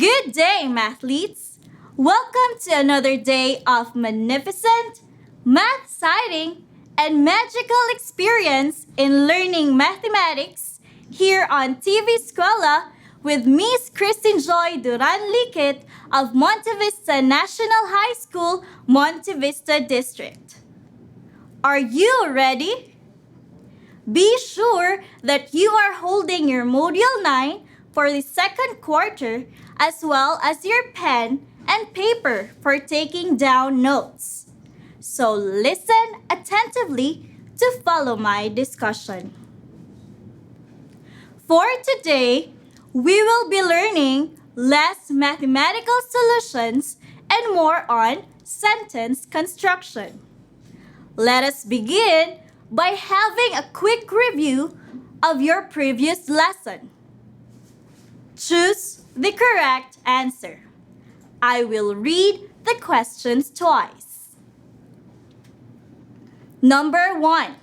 Good day, mathletes! Welcome to another day of magnificent, math-exciting, and magical experience in learning mathematics here on TV Eskwela with Miss Cristine Joy Duran Liquit of Montevista National High School, Montevista District. Are you ready? Be sure that you are holding your Module 9 for the second quarter as well as your pen and paper for taking down notes. So listen attentively to follow my discussion. For today, we will be learning less mathematical solutions and more on sentence construction. Let us begin by having a quick review of your previous lesson. Choose the correct answer. I will read the questions twice. Number 1.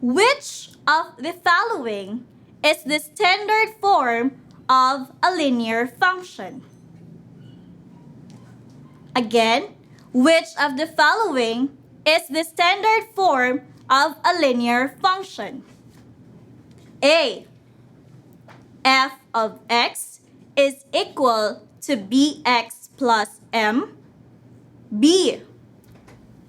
Which of the following is the standard form of a linear function? Again, which of the following is the standard form of a linear function? A. F of x is equal to bx plus m. B.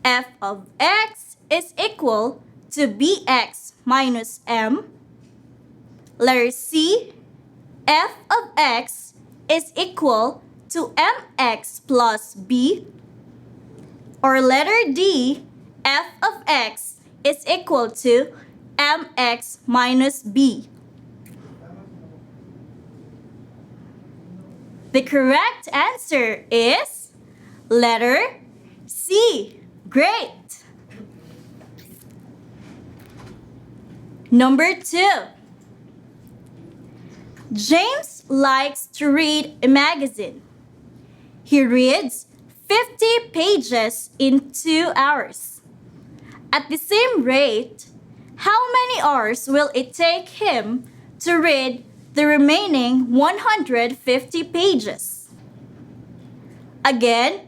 F of x is equal to bx minus m. Letter C. F of x is equal to mx plus b. Or letter D. F of x is equal to mx minus b. The correct answer is letter C. Great! Number 2. James likes to read a magazine. He reads 50 pages in 2 hours. At the same rate, how many hours will it take him to read the remaining 150 pages? Again,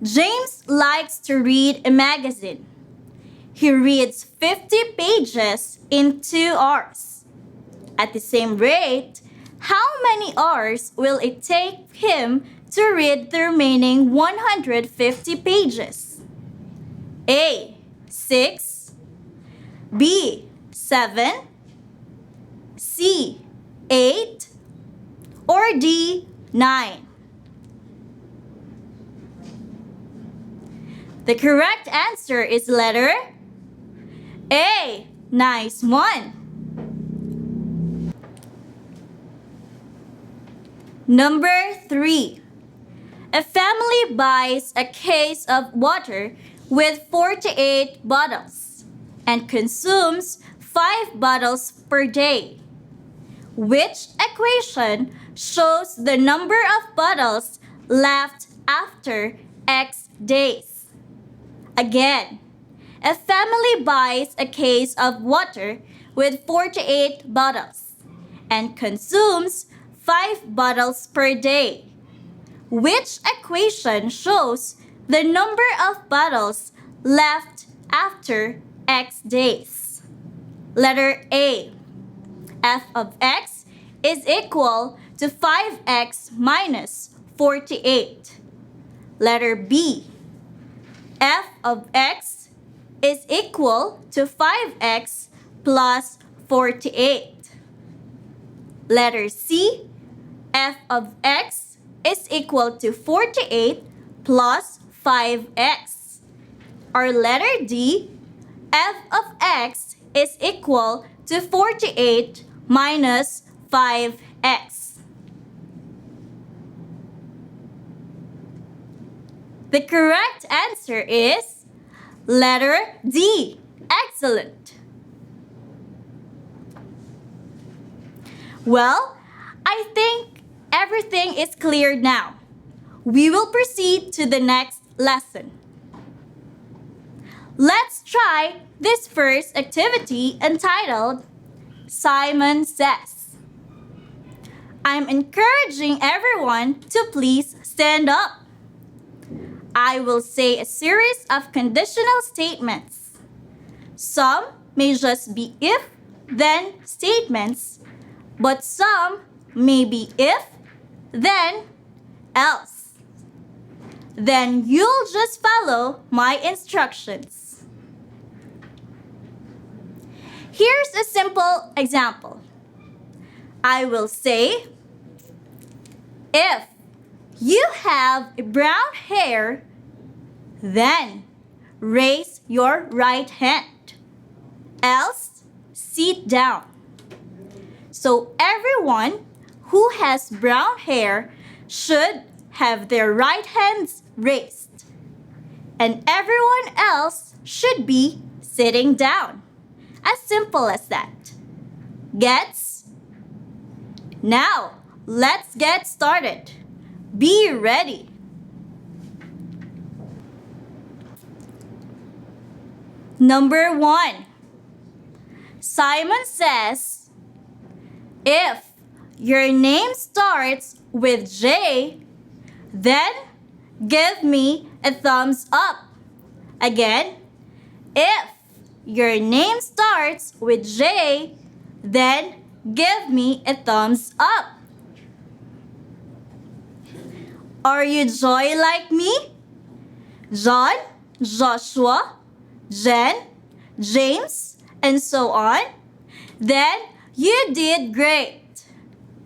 James likes to read a magazine. He reads 50 pages in 2 hours. At the same rate, how many hours will it take him to read the remaining 150 pages? A. 6. B. 7. C. 8. Or D. 9. The correct answer is letter A. Nice one. Number 3. A family buys a case of water with 48 bottles and consumes 5 bottles per day. Which equation shows the number of bottles left after X days? Again, a family buys a case of water with 48 bottles and consumes 5 bottles per day. Which equation shows the number of bottles left after X days? Letter A. F of x is equal to 5x minus 48. Letter B. F of x is equal to 5x plus 48. Letter C. F of x is equal to 48 plus 5x. Or letter D. F of x is equal to 48 minus 5x. The correct answer is letter D. Excellent. Well, I think everything is clear now. We will proceed to the next lesson. Let's try this first activity entitled Simon Says. I'm encouraging everyone to please stand up. I will say a series of conditional statements. Some may just be if, then statements, but some may be if, then, else. Then you'll just follow my instructions. Here's a simple example. I will say, if you have brown hair, then raise your right hand. Else, sit down. So everyone who has brown hair should have their right hands raised. And everyone else should be sitting down. As simple as that. Gets? Now, let's get started. Be ready. Number 1. Simon says, if your name starts with J, then give me a thumbs up. Again, if your name starts with J, then give me a thumbs up. Are you Joy like me? John, Joshua, Jen, James, and so on? Then you did great.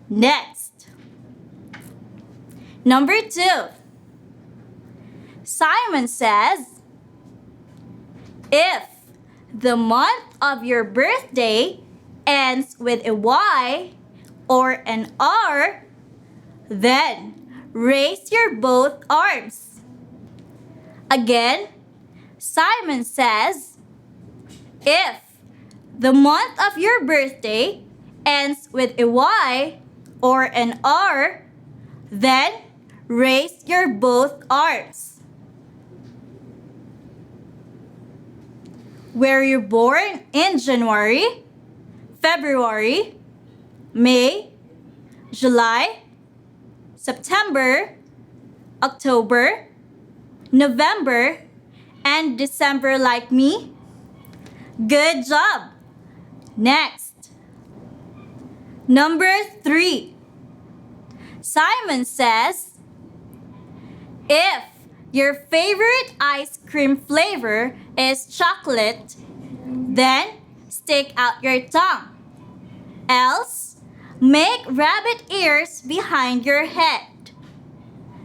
Next. Number 2. Simon says, if the month of your birthday ends with a Y or an R, then raise your both arms. Again, Simon says, if the month of your birthday ends with a Y or an R, then raise your both arms. Were you born in January, February, May, July, September, October, November, and December like me? Good job! Next. Number 3. Simon says, if your favorite ice cream flavor is chocolate, then stick out your tongue. Else, make rabbit ears behind your head.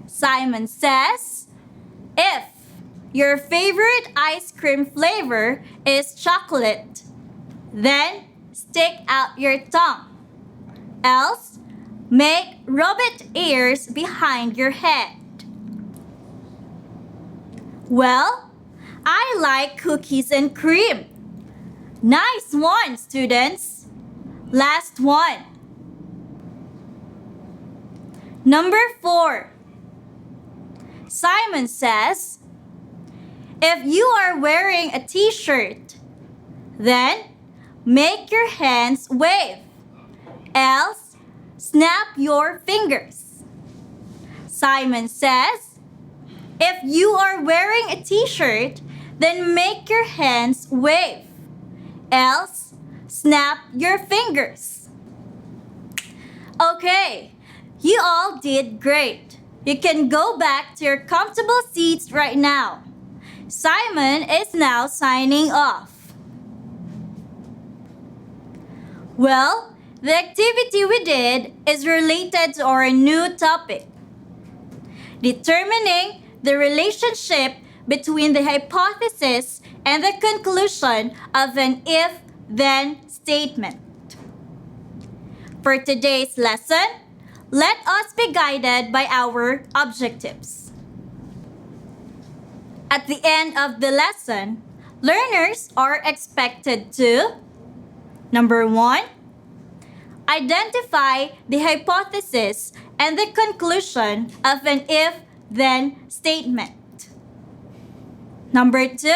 Simon says, if your favorite ice cream flavor is chocolate, then stick out your tongue. Else, make rabbit ears behind your head. Well, I like cookies and cream. Nice one, students. Last one. Number 4. Simon says, if you are wearing a t-shirt, then make your hands wave. Else, snap your fingers. Simon says, if you are wearing a t-shirt, then make your hands wave. Else, snap your fingers. Okay, you all did great. You can go back to your comfortable seats right now. Simon is now signing off. Well, the activity we did is related to our new topic, determining the relationship between the hypothesis and the conclusion of an if-then statement. For today's lesson, let us be guided by our objectives. At the end of the lesson, learners are expected to: number 1, identify the hypothesis and the conclusion of an if-then statement. Number 2,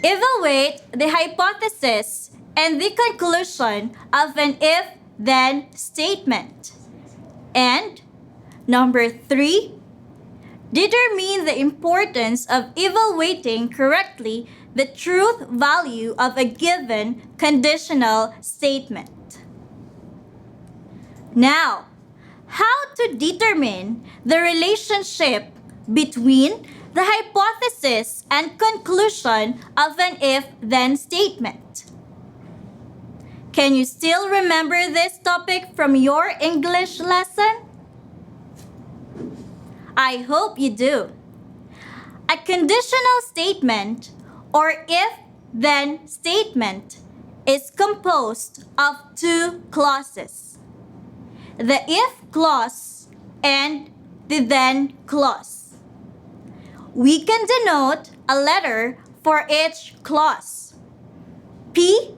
evaluate the hypothesis and the conclusion of an then statement. And number 3, determine the importance of evaluating correctly the truth value of a given conditional statement. Now, how to determine the relationship between the hypothesis and conclusion of an if-then statement. Can you still remember this topic from your English lesson? I hope you do. A conditional statement or if-then statement is composed of 2 clauses: the if clause and the then clause. We can denote a letter for each clause: P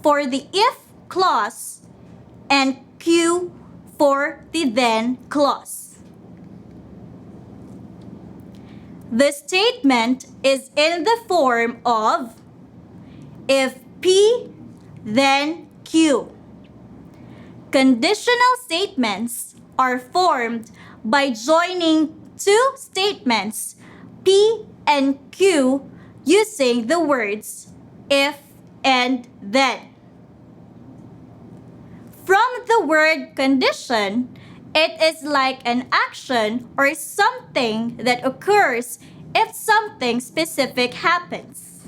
for the if clause and Q for the then clause. The statement is in the form of if P, then Q. Conditional statements are formed by joining 2 statements, P and Q, using the words if and then. From the word condition, it is like an action or something that occurs if something specific happens.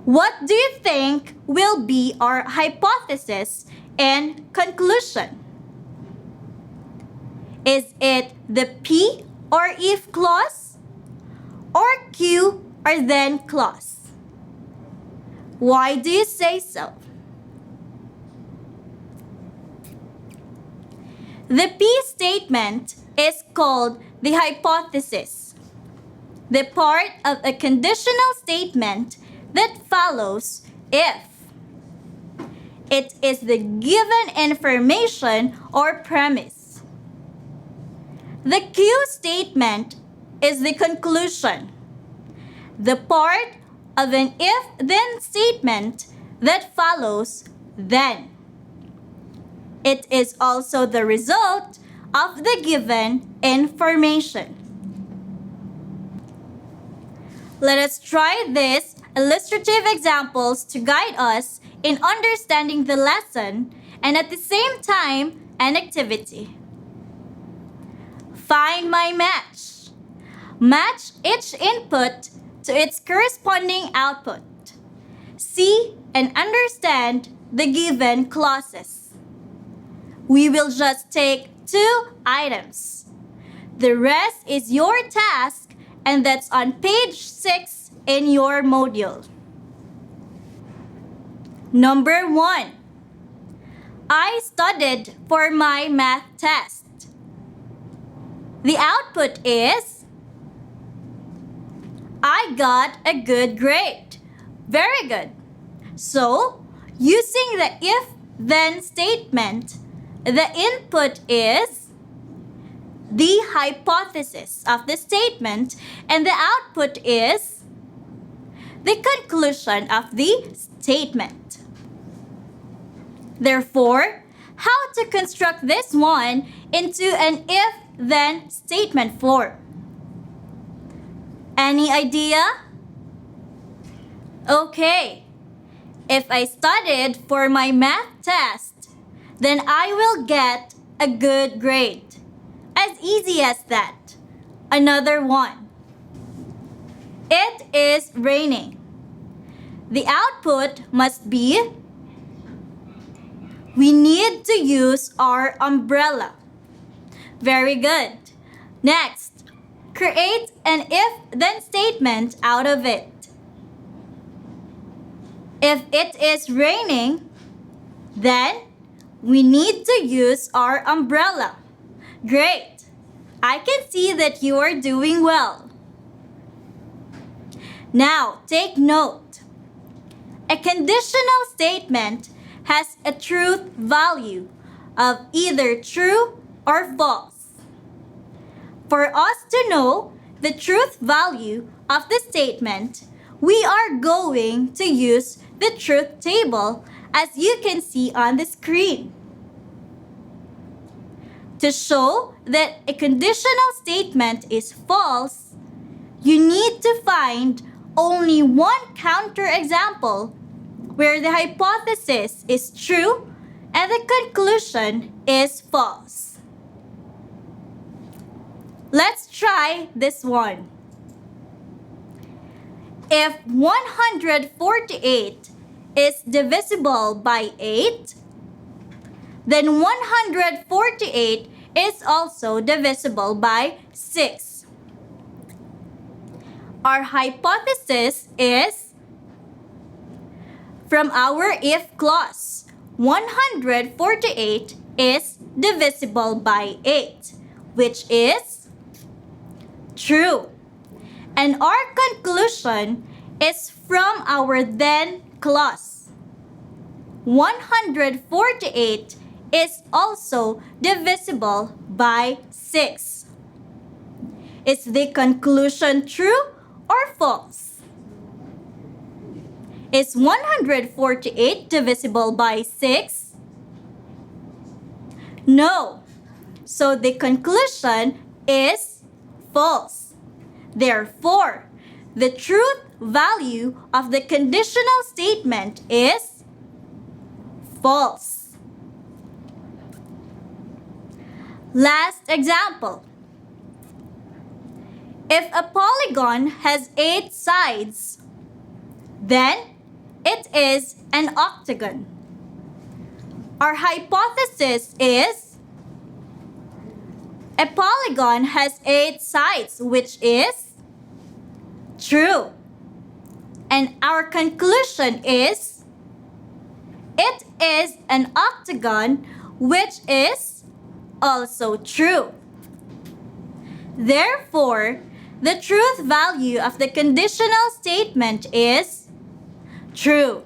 What do you think will be our hypothesis and conclusion? Is it the P or if clause or Q or then clause? Why do you say so? The P statement is called the hypothesis, the part of a conditional statement that follows if. It is the given information or premise. The Q statement is the conclusion, the part of an if-then statement that follows then. It is also the result of the given information. Let us try these illustrative examples to guide us in understanding the lesson and at the same time an activity. Find my match. Match each input to its corresponding output. See and understand the given clauses. We will just take 2 items. The rest is your task, and that's on page 6 in your module. Number 1. I studied for my math test. The output is I got a good grade. Very good. So, using the if-then statement, the input is the hypothesis of the statement and the output is the conclusion of the statement. Therefore, how to construct this one into an if-then statement form? Any idea? Okay. If I studied for my math test, then I will get a good grade. As easy as that. Another one. It is raining. The output must be we need to use our umbrella. Very good. Next, create an if-then statement out of it. If it is raining, then we need to use our umbrella. Great! I can see that you are doing well. Now, take note. A conditional statement has a truth value of either true or false. For us to know the truth value of the statement, we are going to use the truth table as you can see on the screen. To show that a conditional statement is false, you need to find only one counterexample where the hypothesis is true and the conclusion is false. Let's try this one. If 148 is divisible by 8, then 148 is also divisible by 6. Our hypothesis is from our if clause. 148 is divisible by 8, which is true. And our conclusion is from our then clause. 148 is also divisible by 6. Is the conclusion true or false? Is 148 divisible by 6? No. So the conclusion is false. Therefore, the truth value of the conditional statement is false. Last example. If a polygon has 8 sides, then it is an octagon. Our hypothesis is a polygon has 8 sides, which is true. And our conclusion is it is an octagon, which is also true. Therefore, the truth value of the conditional statement is true.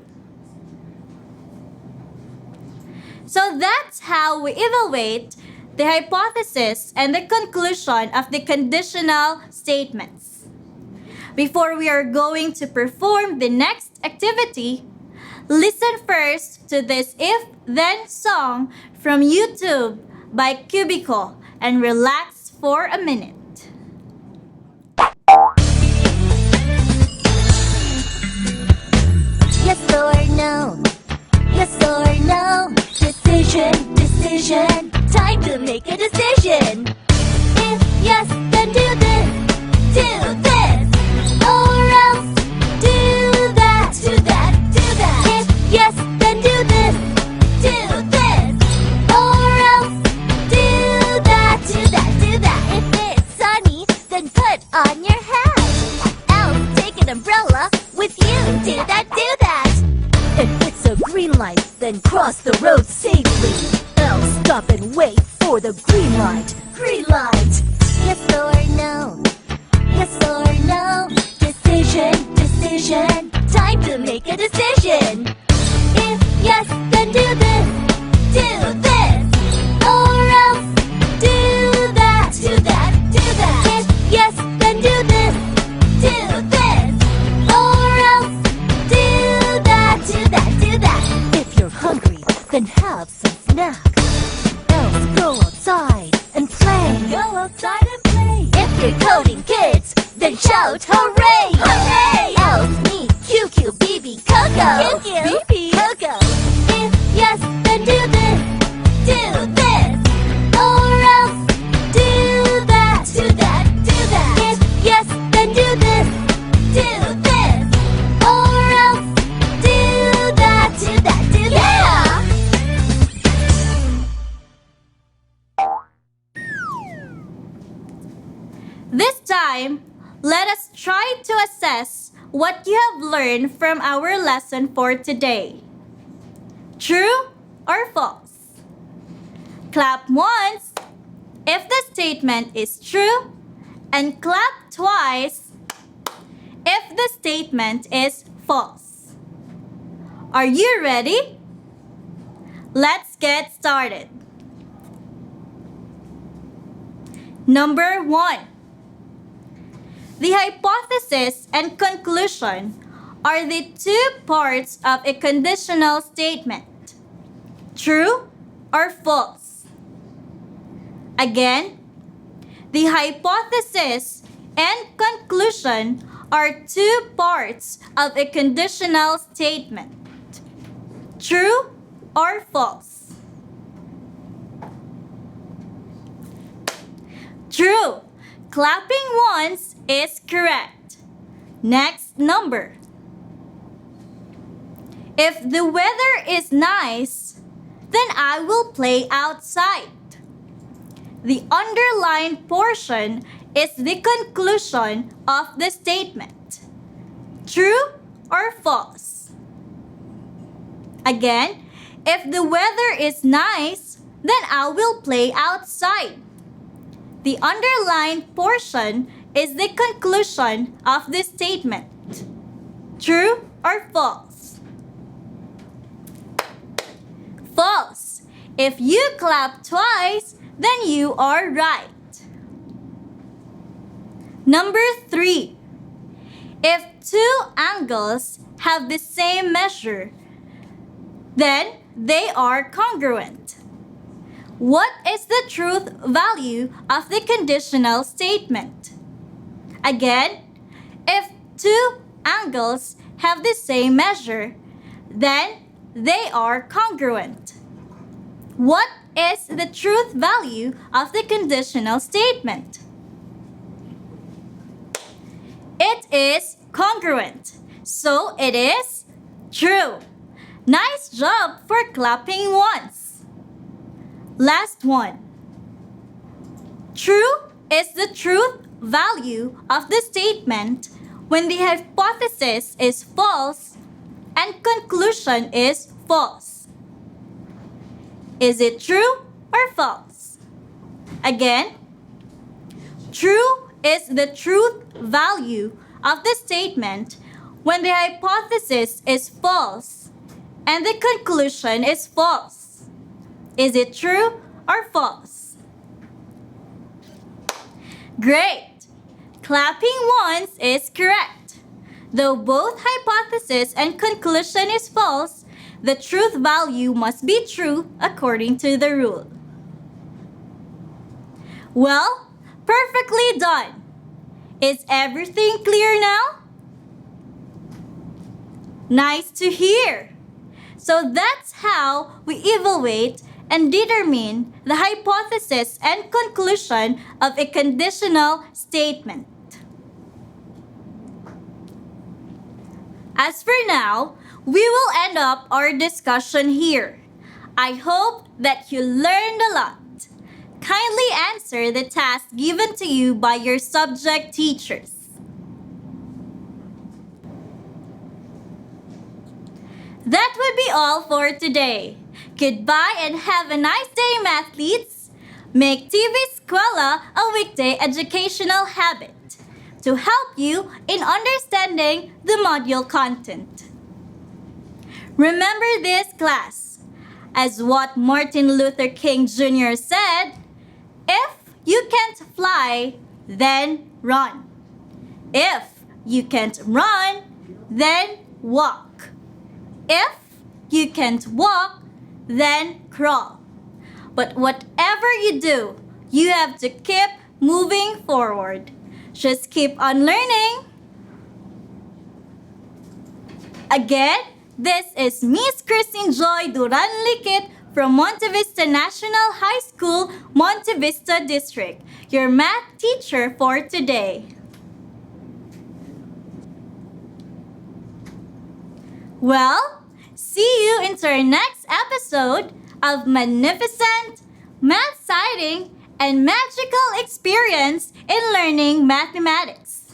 So that's how we evaluate the hypothesis and the conclusion of the conditional statements. Before we are going to perform the next activity, listen first to this If-Then song from YouTube by Cubico and relax for a minute. Yes or no? Yes or no? Decision, decision. Time to make a decision. If yes, then do this. Do this. Or else do that. Do that. Do that. If yes, then do this. Do this. Or else do that. Do that. Do that. If it's sunny, then put on your hat. Else take an umbrella with you. Do that. Do that. If it's a green light, then cross the road safely. Else stop and wait for the green light. Green light. Yes or no? Yes or no? Decision, decision. Time to make a decision. If yes, then do this. Do this. Or else do that. Do that. Do that. If yes, then do this. Do this. Or else do that. Do that. Do that. If you're hungry, then have some snack. Else go outside and play. Go outside and play. If you're coding kids, then shout hooray! Hooray! Else meet QQ, BB, Coco. QQ, BB, Coco. If yes, then do this. Do this. Or else do that. Do that. Do that. If yes, then do this. Do this. Or else do that. Do that. Do that. This time, let us try to assess what you have learned from our lesson for today. True or false? Clap once if the statement is true, and clap twice if the statement is false. Are you ready? Let's get started. Number 1. The hypothesis and conclusion are the two parts of a conditional statement? True or false? Again, the hypothesis and conclusion are two parts of a conditional statement. True or false? True. Clapping once is correct. Next number. If the weather is nice, then I will play outside. The underlined portion is the conclusion of the statement. True or false? Again, if the weather is nice, then I will play outside. The underlined portion is the conclusion of the statement. True or false? False. If you clap twice, then you are right. Number 3. If two angles have the same measure, then they are congruent. What is the truth value of the conditional statement? Again, if two angles have the same measure, then they are congruent. What is the truth value of the conditional statement? It is congruent, so it is true. Nice job for clapping once. Last one. True is the truth value of the statement when the hypothesis is false and conclusion is false. Is it true or false? Again, true is the truth value of the statement when the hypothesis is false and the conclusion is false. Is it true or false? Great! Clapping once is correct. Though both hypothesis and conclusion is false, the truth value must be true according to the rule. Well, perfectly done. Is everything clear now? Nice to hear. So that's how we evaluate and determine the hypothesis and conclusion of a conditional statement. As for now, we will end up our discussion here. I hope that you learned a lot. Kindly answer the task given to you by your subject teachers. That would be all for today. Goodbye and have a nice day, mathletes. Make TV Eskwela a weekday educational habit to help you in understanding the module content. Remember this, class. As what Martin Luther King Jr. said, if you can't fly, then run. If you can't run, then walk. If you can't walk, then crawl. But whatever you do, you have to keep moving forward. Just keep on learning. Again, this is Miss Cristine Joy Duran Liquit from Montevista National High School, Montevista District, your math teacher for today. Well, see you into our next episode of Magnificent, Math-Citing, and Magical Experience in Learning Mathematics.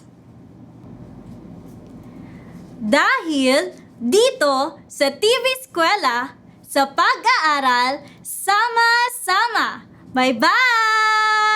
Dahil dito sa TV Eskwela, sa pag-aaral, sama-sama. Bye-bye!